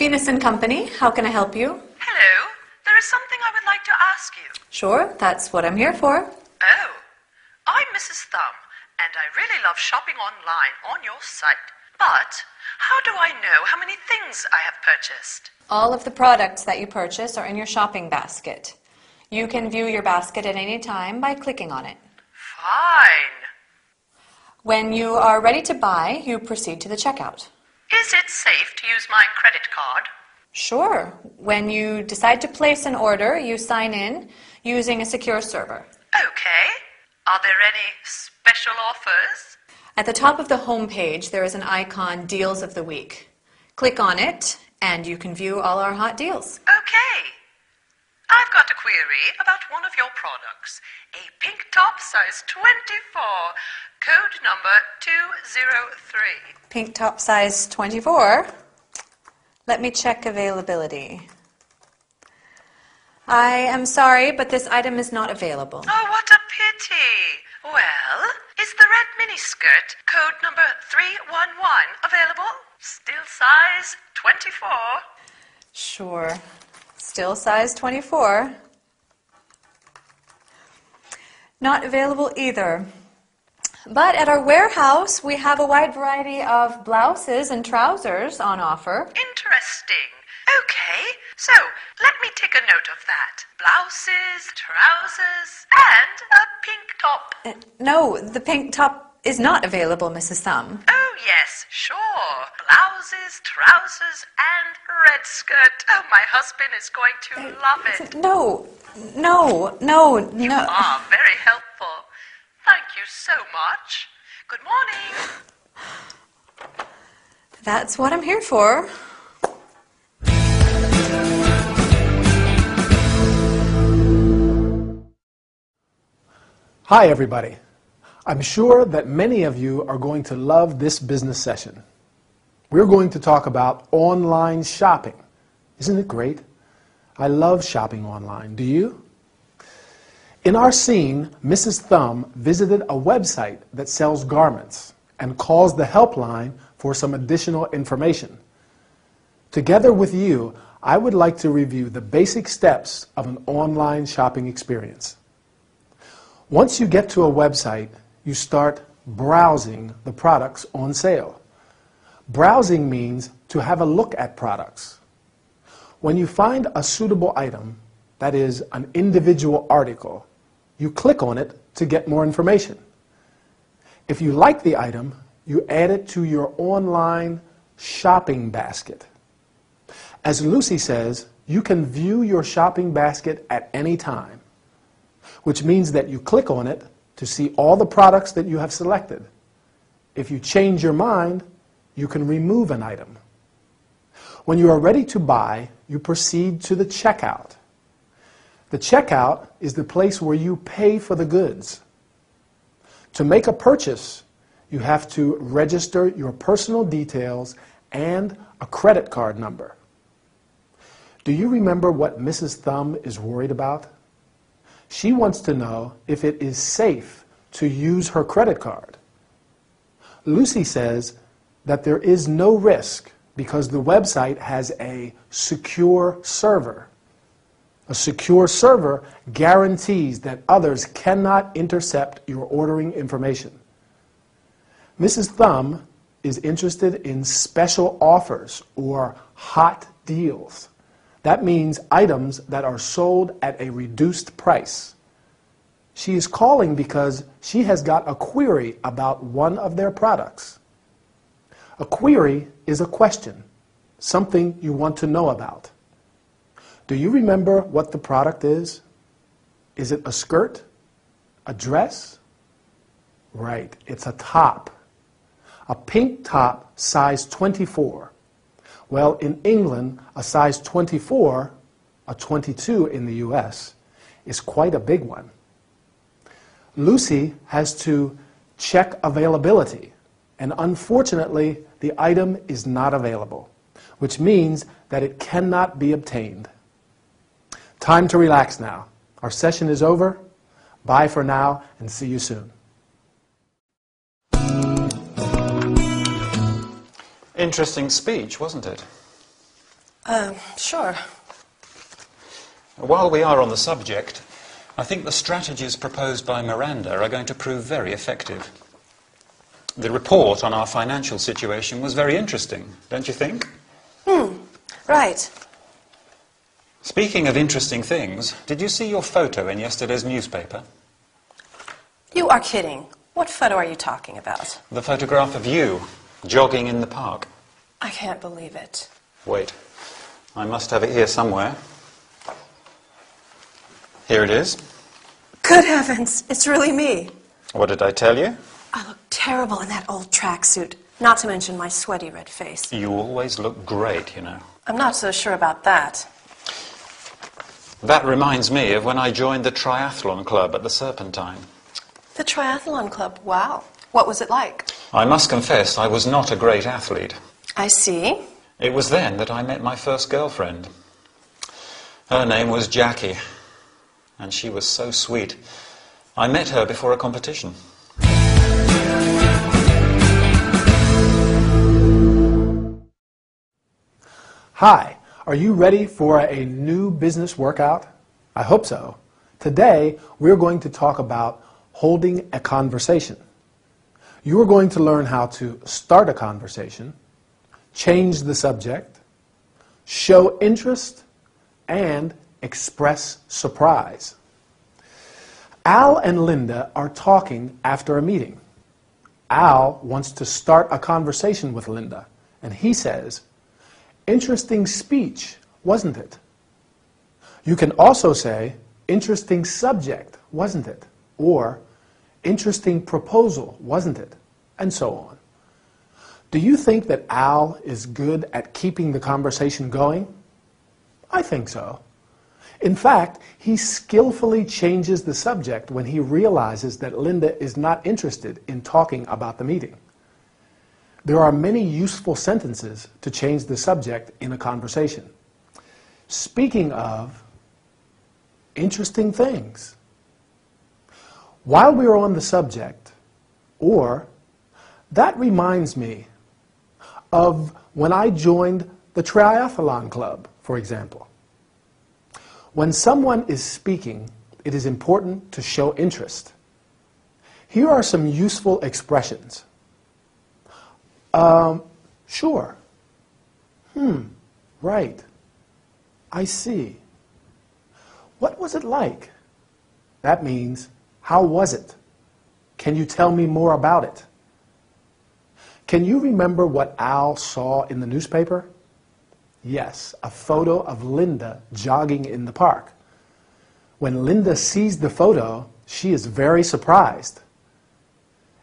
Venus and Company. How can I help you? Hello. There is something I would like to ask you. Sure, that's what I'm here for. Oh, I'm Mrs. Thumb, and I really love shopping online on your site. But how do I know how many things I have purchased? All of the products that you purchase are in your shopping basket. You can view your basket at any time by clicking on it. Fine. When you are ready to buy, you proceed to the checkout. Is it safe to use my credit card? Sure. When you decide to place an order, you sign in using a secure server. Okay. Are there any special offers? At the top of the home page, there is an icon, Deals of the Week. Click on it, and you can view all our hot deals. Okay. I've got a query about one of your products. A pink top, size 24, code number 203. Pink top size 24. Let me check availability. I am sorry, but this item is not available. Oh, what a pity. Well, is the red miniskirt, code number 311, available? Still size 24. Sure. Still size 24. Not available either. But at our warehouse, we have a wide variety of blouses and trousers on offer. Interesting. Okay, so let me take a note of that. Blouses, trousers, and a pink top. No, the pink top is not available, Mrs. Thumb. Oh, yes, sure. Blouses, trousers, and red skirt. Oh, my husband is going to love it. No. You are very helpful. Thank you so much. Good morning. That's what I'm here for. Hi, everybody. I'm sure that many of you are going to love this business session. We're going to talk about online shopping. Isn't it great? I love shopping online. Do you? In our scene, Mrs. Thumb visited a website that sells garments and calls the helpline for some additional information. Together with you, I would like to review the basic steps of an online shopping experience. Once you get to a website, you start browsing the products on sale. Browsing means to have a look at products. When you find a suitable item, that is, an individual article, you click on it to get more information. If you like the item, you add it to your online shopping basket. As Lucy says, you can view your shopping basket at any time, which means that you click on it to see all the products that you have selected. If you change your mind, you can remove an item. When you are ready to buy, you proceed to the checkout. The checkout is the place where you pay for the goods. To make a purchase, you have to register your personal details and a credit card number. Do you remember what Mrs. Thumb is worried about? She wants to know if it is safe to use her credit card. Lucy says that there is no risk because the website has a secure server. A secure server guarantees that others cannot intercept your ordering information. Mrs. Thumb is interested in special offers or hot deals. That means items that are sold at a reduced price. She is calling because she has got a query about one of their products. A query is a question, something you want to know about. Do you remember what the product is? Is it a skirt? A dress? Right, it's a top. A pink top, size 24. Well, in England, a size 24, a 22 in the US, is quite a big one. Lucy has to check availability, and unfortunately, the item is not available, which means that it cannot be obtained. Time to relax now. Our session is over. Bye for now, and see you soon. Interesting speech, wasn't it? Sure. While we are on the subject, I think the strategies proposed by Miranda are going to prove very effective. The report on our financial situation was very interesting, don't you think? Right. Speaking of interesting things, did you see your photo in yesterday's newspaper? You are kidding. What photo are you talking about? The photograph of you, jogging in the park. I can't believe it. Wait, I must have it here somewhere. Here it is. Good heavens, it's really me. What did I tell you? I look terrible in that old tracksuit, not to mention my sweaty red face. You always look great, you know. I'm not so sure about that. That reminds me of when I joined the triathlon club at the Serpentine. The triathlon club, wow. What was it like? I must confess I was not a great athlete. I see. It was then that I met my first girlfriend. Her name was Jackie, and she was so sweet. I met her before a competition. Hi, are you ready for a new business workout? I hope so. Today, we're going to talk about holding a conversation. You are going to learn how to start a conversation, change the subject, show interest, and express surprise. Al and Linda are talking after a meeting. Al wants to start a conversation with Linda, and he says, "Interesting speech, wasn't it?" You can also say, "Interesting subject, wasn't it?" Or, "Interesting proposal, wasn't it?" And so on. Do you think that Al is good at keeping the conversation going? I think so. In fact, he skillfully changes the subject when he realizes that Linda is not interested in talking about the meeting. There are many useful sentences to change the subject in a conversation. Speaking of interesting things, while we are on the subject, or that reminds me of when I joined the triathlon club, for example. When someone is speaking, it is important to show interest. Here are some useful expressions. Sure. Right. I see. What was it like? That means, how was it? Can you tell me more about it? Can you remember what Al saw in the newspaper? Yes, a photo of Linda jogging in the park. When Linda sees the photo, she is very surprised.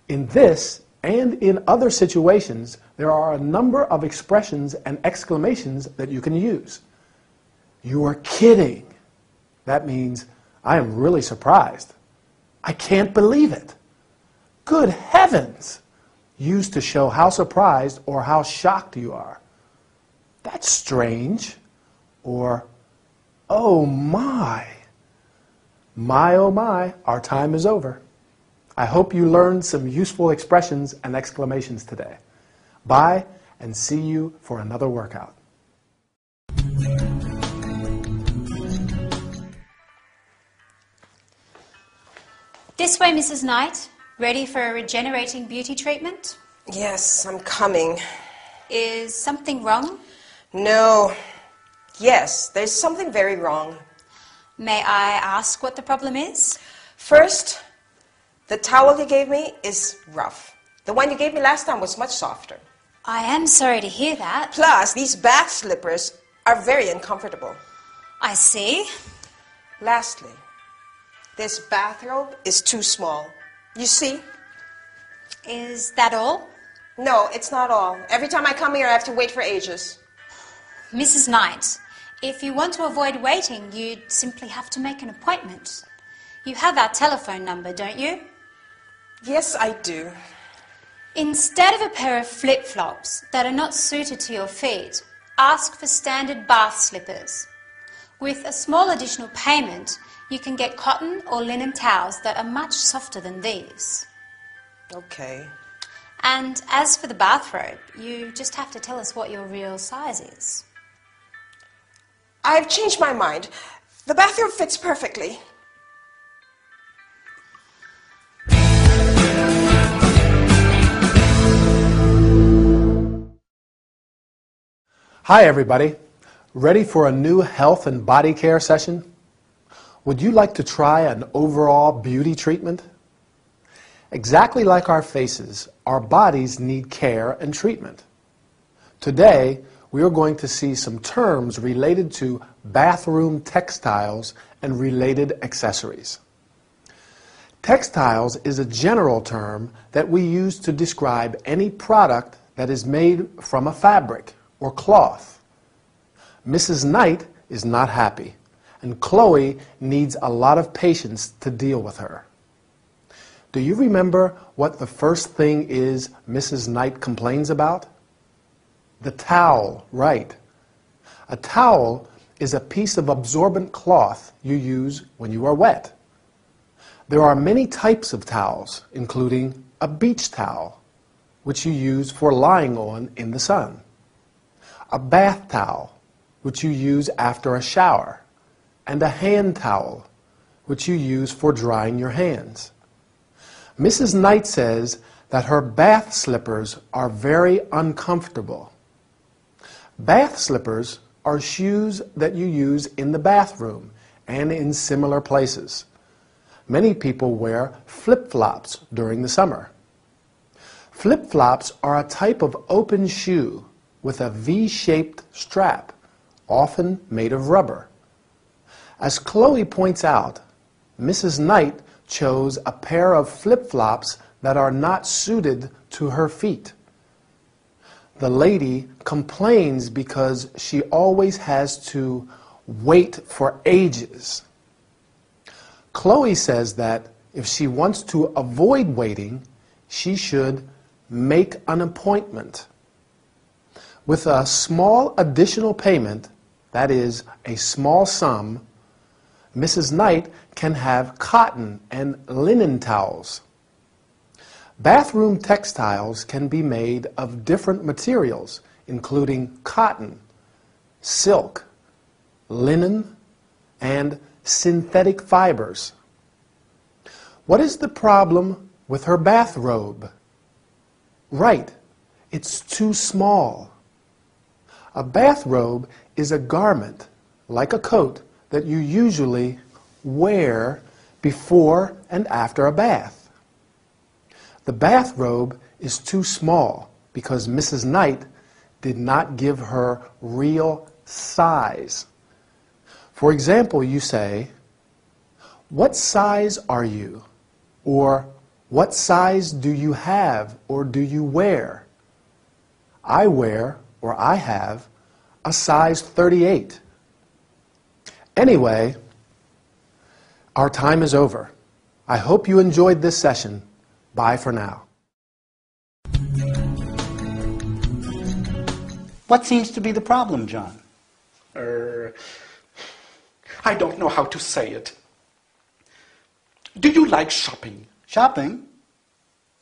In this and in other situations, there are a number of expressions and exclamations that you can use. You are kidding. That means, I am really surprised. I can't believe it. Good heavens! Used to show how surprised or how shocked you are. That's strange. Or, oh my. My, oh my, our time is over. I hope you learned some useful expressions and exclamations today. Bye, and see you for another workout. This way, Mrs. Knight. Ready for a regenerating beauty treatment? Yes, I'm coming. Is something wrong? No. Yes, there's something very wrong. May I ask what the problem is? First, the towel you gave me is rough. The one you gave me last time was much softer. I am sorry to hear that. Plus, these bath slippers are very uncomfortable. I see. Lastly, this bathrobe is too small. You see? Is that all? No, it's not all. Every time I come here, I have to wait for ages. Mrs. Knight, if you want to avoid waiting, you'd simply have to make an appointment. You have our telephone number, don't you? Yes, I do. Instead of a pair of flip-flops that are not suited to your feet, ask for standard bath slippers. With a small additional payment, you can get cotton or linen towels that are much softer than these. Okay. And as for the bathrobe, you just have to tell us what your real size is. I've changed my mind. The bathrobe fits perfectly. Hi everybody. Ready for a new health and body care session? Would you like to try an overall beauty treatment? Exactly like our faces, our bodies need care and treatment. Today, we are going to see some terms related to bathroom textiles and related accessories. Textiles is a general term that we use to describe any product that is made from a fabric or cloth. Mrs. Knight is not happy, and Chloe needs a lot of patience to deal with her. Do you remember what the first thing is Mrs. Knight complains about? The towel, right. A towel is a piece of absorbent cloth you use when you are wet. There are many types of towels, including a beach towel, which you use for lying on in the sun. A bath towel, which you use after a shower, and a hand towel, which you use for drying your hands. Mrs. Knight says that her bath slippers are very uncomfortable. Bath slippers are shoes that you use in the bathroom and in similar places. Many people wear flip-flops during the summer. Flip-flops are a type of open shoe with a V-shaped strap, often made of rubber. As Chloe points out, Mrs. Knight chose a pair of flip-flops that are not suited to her feet. The lady complains because she always has to wait for ages. Chloe says that if she wants to avoid waiting, she should make an appointment. With a small additional payment, that is, a small sum, Mrs. Knight can have cotton and linen towels. Bathroom textiles can be made of different materials, including cotton, silk, linen, and synthetic fibers. What is the problem with her bathrobe? Right, it's too small. A bathrobe is a garment, like a coat, that you usually wear before and after a bath. The bathrobe is too small because Mrs. Knight did not give her real size. For example, you say, "What size are you?" Or, "What size do you have or do you wear?" I wear, or I have, a size 38. Anyway, our time is over. I hope you enjoyed this session. Bye for now. What seems to be the problem, John? I don't know how to say it. Do you like shopping? Shopping?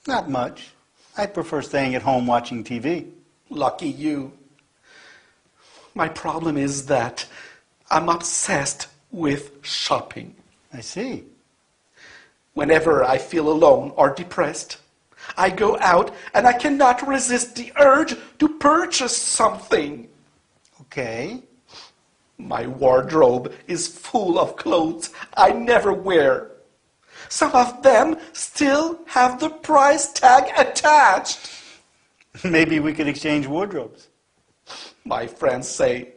Not much. I prefer staying at home watching TV. Lucky you. My problem is that I'm obsessed with shopping. I see. Whenever I feel alone or depressed, I go out and I cannot resist the urge to purchase something. Okay. My wardrobe is full of clothes I never wear. Some of them still have the price tag attached. Maybe we could exchange wardrobes. My friends say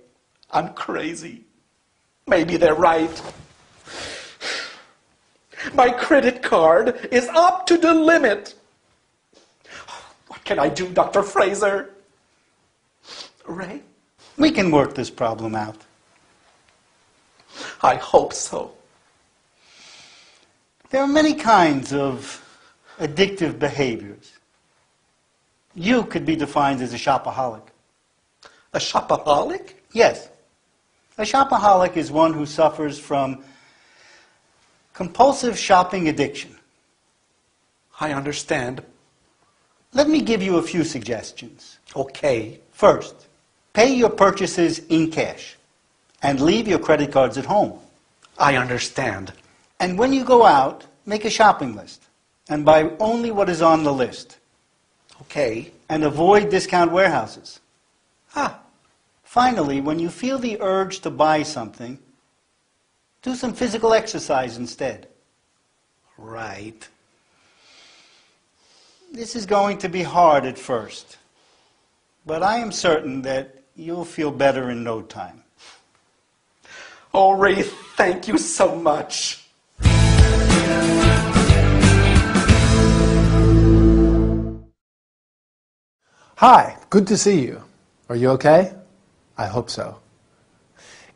I'm crazy. Maybe they're right. My credit card is up to the limit. What can I do, Dr. Fraser? Ray? We can work this problem out. I hope so. There are many kinds of addictive behaviors. You could be defined as a shopaholic. A shopaholic? Yes. A shopaholic is one who suffers from compulsive shopping addiction. I understand. Let me give you a few suggestions. Okay. First, pay your purchases in cash. and leave your credit cards at home. I understand. And when you go out, make a shopping list and buy only what is on the list. Okay. And avoid discount warehouses. Ah, Finally, when you feel the urge to buy something, do some physical exercise instead. right. This is going to be hard at first, but I am certain that you'll feel better in no time. Oh, Ray, thank you so much. Hi, good to see you. Are you okay? I hope so.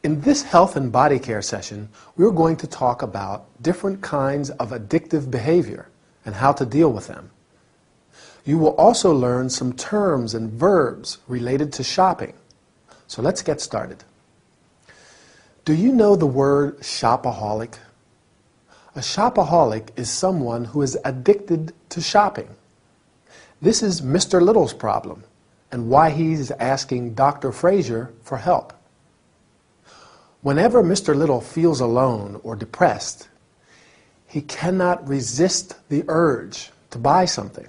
In this health and body care session, we're going to talk about different kinds of addictive behavior and how to deal with them. You will also learn some terms and verbs related to shopping. So let's get started. Do you know the word shopaholic? A shopaholic is someone who is addicted to shopping. This is Mr. Little's problem and why he's asking Dr. Fraser for help. Whenever Mr. Little feels alone or depressed, he cannot resist the urge to buy something.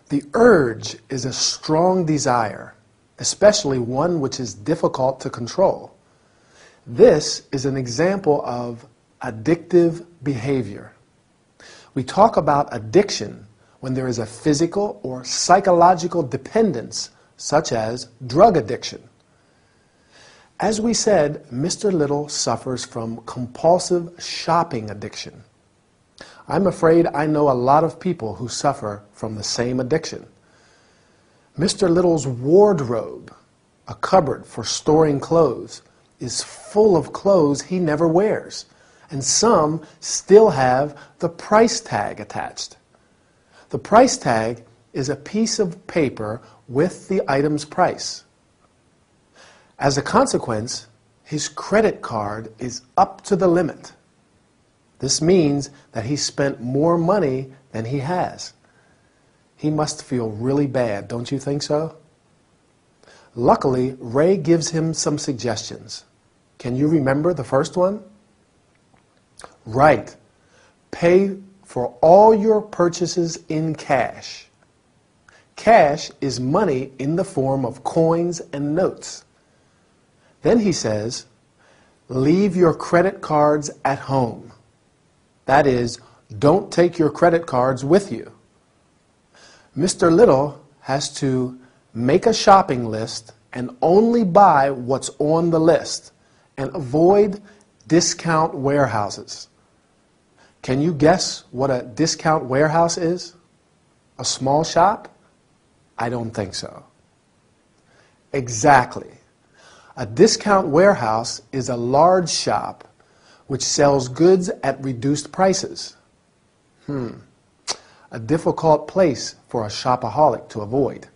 The urge is a strong desire, especially one which is difficult to control. This is an example of addictive behavior. We talk about addiction when there is a physical or psychological dependence, such as drug addiction. As we said, Mr. Little suffers from compulsive shopping addiction. I'm afraid I know a lot of people who suffer from the same addiction. Mr. Little's wardrobe, a cupboard for storing clothes, is full of clothes he never wears, and some still have the price tag attached. The price tag is a piece of paper with the item's price. As a consequence, his credit card is up to the limit. This means that he spent more money than he has. He must feel really bad, don't you think so? Luckily, Ray gives him some suggestions. Can you remember the first one? Right. Pay for all your purchases in cash. Cash is money in the form of coins and notes. Then he says, leave your credit cards at home. That is, don't take your credit cards with you. Mr. Little has to make a shopping list and only buy what's on the list and avoid discount warehouses. Can you guess what a discount warehouse is? A small shop? I don't think so. Exactly. A discount warehouse is a large shop which sells goods at reduced prices. A difficult place for a shopaholic to avoid.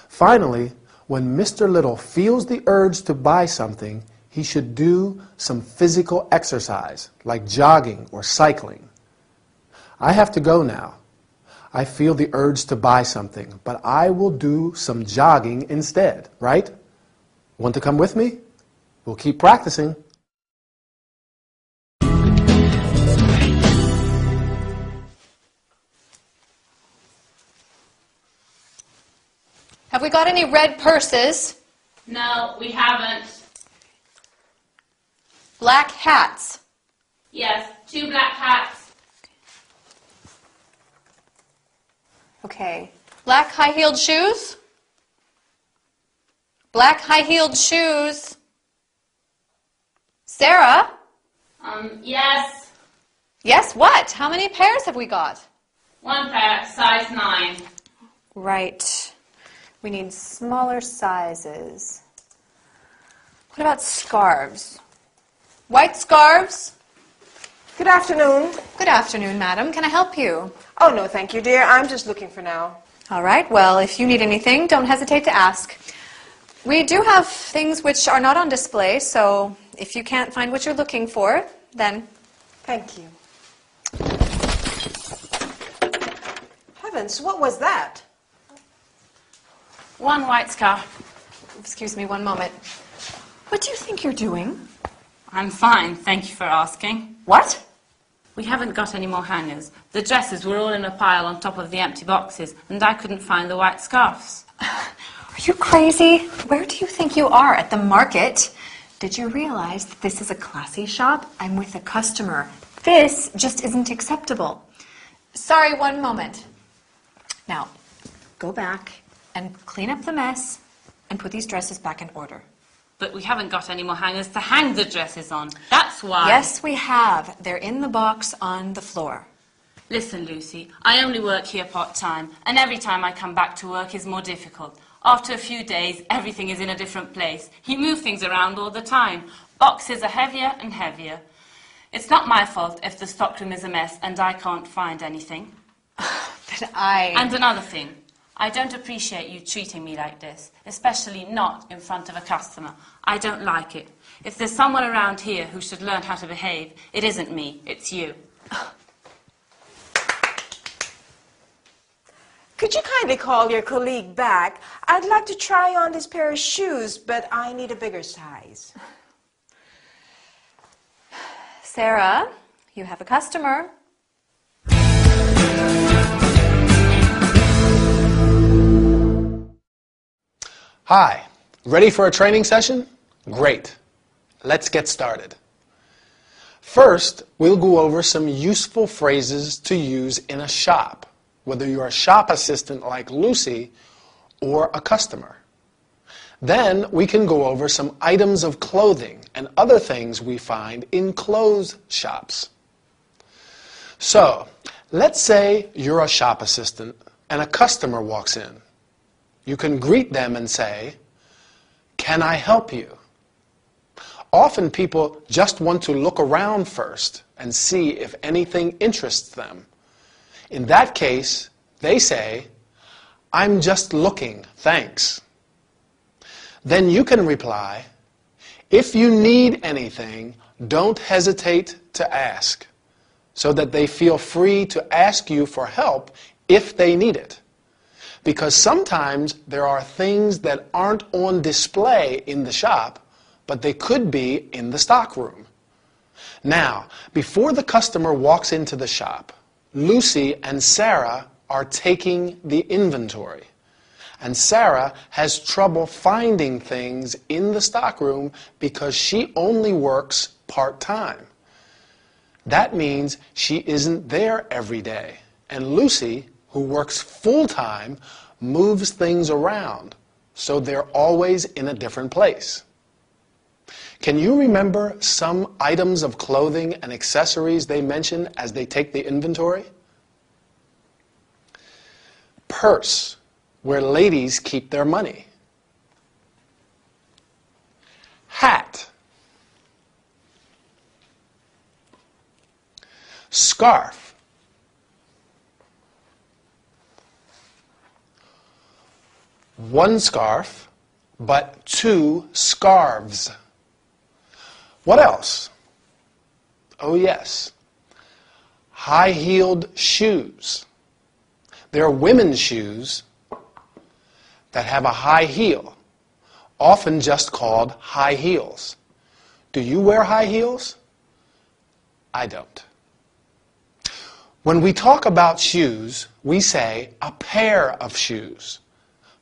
Finally, when Mr. Little feels the urge to buy something, he should do some physical exercise, like jogging or cycling. I have to go now. I feel the urge to buy something, but I will do some jogging instead, right? Want to come with me? We'll keep practicing. Have we got any red purses? No, we haven't. Black hats? Yes, 2 black hats. Okay. Black high-heeled shoes? Black high-heeled shoes. Sarah? Yes. Yes, what? How many pairs have we got? 1 pair, size 9. Right. We need smaller sizes. What about scarves? White scarves? Good afternoon. Good afternoon, madam. Can I help you? Oh, no, thank you, dear. I'm just looking for now. All right. Well, if you need anything, don't hesitate to ask. We do have things which are not on display, so if you can't find what you're looking for, then... Thank you. Heavens, what was that? 1 white scarf. Excuse me one moment. What do you think you're doing? I'm fine, thank you for asking. What? We haven't got any more hangers. The dresses were all in a pile on top of the empty boxes, and I couldn't find the white scarves. Are you crazy? Where do you think you are? At the market? Did you realize that this is a classy shop? I'm with a customer. This just isn't acceptable. Sorry, one moment. Now, go back and clean up the mess and put these dresses back in order. But we haven't got any more hangers to hang the dresses on. That's why. Yes, we have. They're in the box on the floor. Listen, Lucy, I only work here part-time, and every time I come back to work is more difficult. After a few days, everything is in a different place. You move things around all the time. Boxes are heavier and heavier. It's not my fault if the stockroom is a mess and I can't find anything. And another thing, I don't appreciate you treating me like this, especially not in front of a customer. I don't like it. If there's someone around here who should learn how to behave, it isn't me, it's you. Could you kindly call your colleague back? I'd like to try on this pair of shoes, but I need a bigger size. Sarah, you have a customer. Hi, ready for a training session? Great. Let's get started. First, we'll go over some useful phrases to use in a shop, whether you're a shop assistant like Lucy or a customer. Then we can go over some items of clothing and other things we find in clothes shops. So, let's say you're a shop assistant and a customer walks in. You can greet them and say, "Can I help you?" Often people just want to look around first and see if anything interests them. In that case, they say, "I'm just looking, thanks." Then you can reply, "If you need anything, don't hesitate to ask," so that they feel free to ask you for help if they need it. Because sometimes there are things that aren't on display in the shop, but they could be in the stockroom. Now, before the customer walks into the shop, Lucy and Sarah are taking the inventory. And Sarah has trouble finding things in the stockroom because she only works part-time. That means she isn't there every day. And Lucy, who works full-time, moves things around, so they're always in a different place. Can you remember some items of clothing and accessories they mention as they take the inventory? Purse, where ladies keep their money. Hat. Scarf. One scarf, but two scarves. What else? Oh yes, high-heeled shoes. There are women's shoes that have a high heel, often just called high heels. Do you wear high heels? I don't. When we talk about shoes, we say a pair of shoes.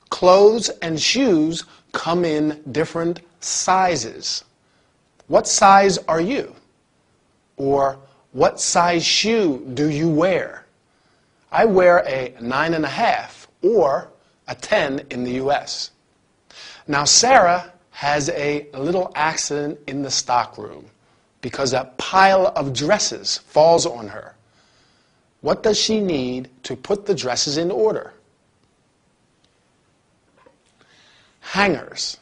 Clothes and shoes come in different sizes. What size are you? Or what size shoe do you wear? I wear a 9.5 or a 10 in the US. Now Sarah has a little accident in the stockroom because a pile of dresses falls on her. What does she need to put the dresses in order? Hangers.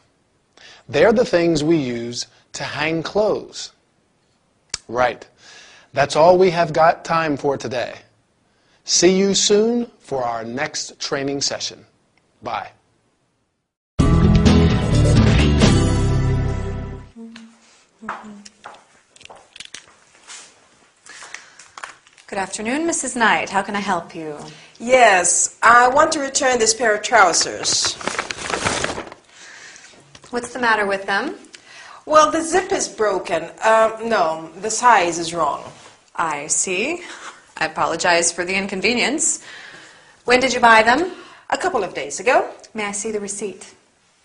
They're the things we use to hang clothes. Right. That's all we have got time for today. See you soon for our next training session. Bye. Good afternoon, Mrs. Knight. How can I help you? Yes, I want to return this pair of trousers. What's the matter with them? Well, the zip is broken. No, the size is wrong. I see. I apologize for the inconvenience. When did you buy them? A couple of days ago. May I see the receipt?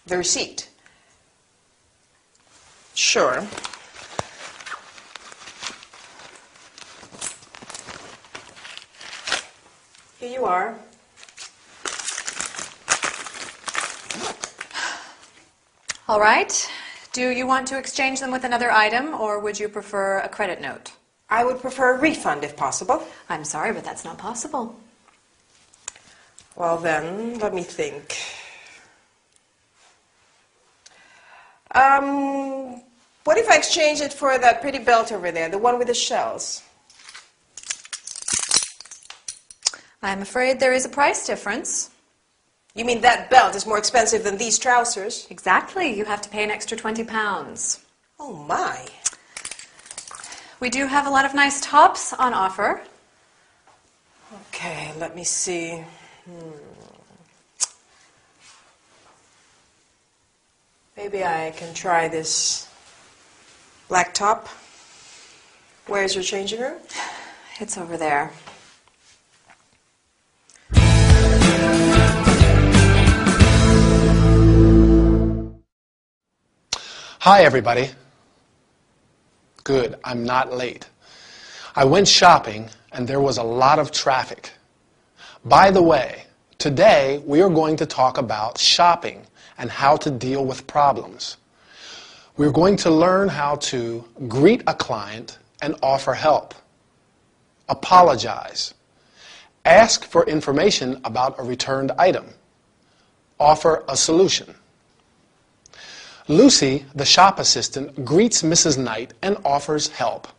The receipt? Sure. Here you are. All right. Do you want to exchange them with another item, or would you prefer a credit note? I would prefer a refund if possible. I'm sorry, but that's not possible. Well then, let me think. What if I exchange it for that pretty belt over there, the one with the shells? I'm afraid there is a price difference. You mean that belt is more expensive than these trousers? Exactly. You have to pay an extra £20. Oh my. We do have a lot of nice tops on offer. Okay, let me see. Maybe I can try this black top. Where's your changing room? It's over there. Hi, everybody. Good, I'm not late. I went shopping and there was a lot of traffic. By the way, today we are going to talk about shopping and how to deal with problems. We're going to learn how to greet a client and offer help, apologize, ask for information about a returned item, offer a solution. Lucy, the shop assistant, greets Mrs. Knight and offers help.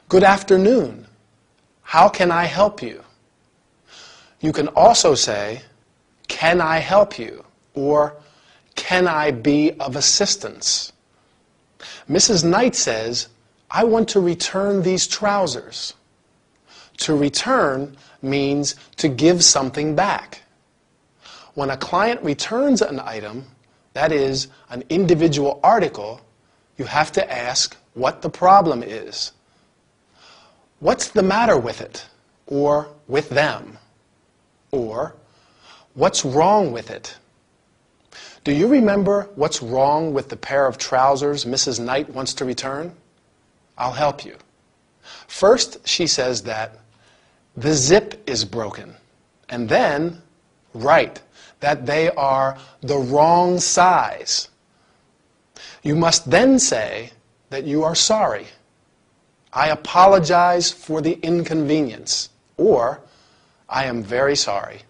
Good afternoon. How can I help you? You can also say, can I help you? Or, can I be of assistance? Mrs. Knight says, I want to return these trousers. To return means to give something back. When a client returns an item, that is, an individual article, you have to ask what the problem is. What's the matter with it? Or with them? Or, what's wrong with it? Do you remember what's wrong with the pair of trousers Mrs. Knight wants to return? I'll help you. First, she says that the zip is broken. And then, right, that they are the wrong size. You must then say that you are sorry. I apologize for the inconvenience. Or, I am very sorry.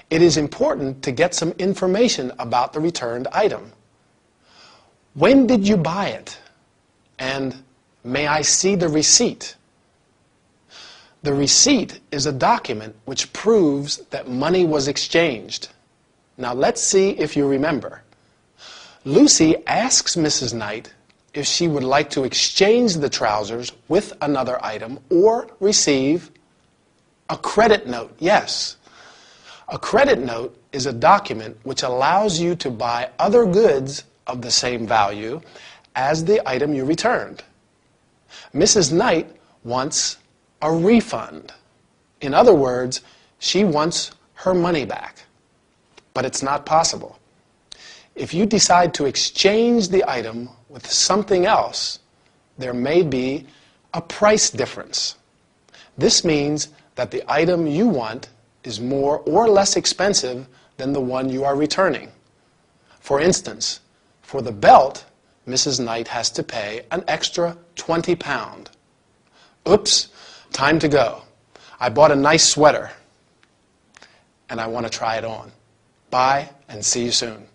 It is important to get some information about the returned item. When did you buy it? And may I see the receipt? The receipt is a document which proves that money was exchanged. Now let's see if you remember. Lucy asks Mrs. Knight if she would like to exchange the trousers with another item or receive a credit note. Yes. A credit note is a document which allows you to buy other goods of the same value as the item you returned. Mrs. Knight wants a refund. In other words, she wants her money back. But it's not possible. If you decide to exchange the item with something else, there may be a price difference. This means that the item you want is more or less expensive than the one you are returning. For instance, for the belt, Mrs. Knight has to pay an extra £20. Oops, time to go. I bought a nice sweater, and I want to try it on. Bye, and see you soon.